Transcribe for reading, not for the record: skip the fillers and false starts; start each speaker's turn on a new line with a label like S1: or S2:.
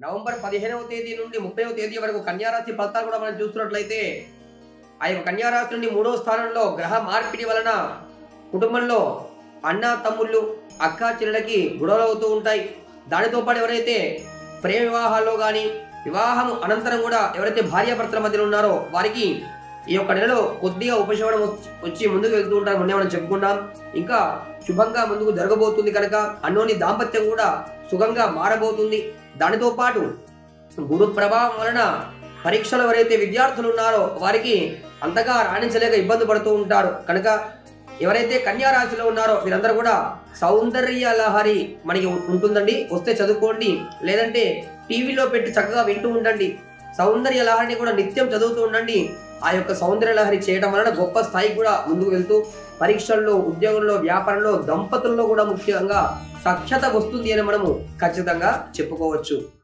S1: November 15వ తేదీ నుండి 30వ తేదీ వరకు కన్యారాశి ఫలితాలు కూడా మనం చూస్తున్నట్లయితే ఆ యొక్క కన్యారాశి నుండి 3వ స్థానంలో గ్రహ మార్పిడి వలన కుటుంబంలో అన్న తమ్ముళ్ళు అక్క చెల్లెలకి గొడవలు అవుతూ ఉంటాయి. దానితో పాటు ఎవరైతే ప్రేమ వివాహాల్లో కానీ వివాహం అనంతరం కూడా ఎవరైతే భార్యాభర్తల మధ్యలో ఉన్నారో వారికి ఈ యొక్క నెలలో కొద్దిగా ఉపశమనం వచ్చి ముందుకు వెళ్తూ ఉంటారు. మొన్నే మనం చెప్పుకున్నాం. ఇంకా శుభంగా ముందుకు జరగబోతుంది కనుక అన్నోని దాంపత్యం కూడా సుఖంగా మారబోతుంది. దానితో పాటు గురు ప్రభావం వలన పరీక్షలు ఎవరైతే విద్యార్థులు ఉన్నారో వారికి అంతగా రాణించలేక ఇబ్బంది పడుతూ ఉంటారు. కనుక ఎవరైతే కన్యా రాశిలో ఉన్నారో వీరందరూ కూడా సౌందర్య లహరి మనకి ఉంటుందండి, వస్తే చదువుకోండి, లేదంటే టీవీలో పెట్టి చక్కగా వింటూ ఉండండి. సౌందర్య లహరిని కూడా నిత్యం చదువుతూ ఉండండి. ఆ యొక్క సౌందర్య లహరి చేయడం వలన గొప్ప స్థాయికి కూడా ముందుకు వెళ్తూ పరీక్షల్లో, ఉద్యోగంలో, వ్యాపారంలో, దంపతుల్లో కూడా ముఖ్యంగా సఖ్యత వస్తుంది అని మనము ఖచ్చితంగా చెప్పుకోవచ్చు.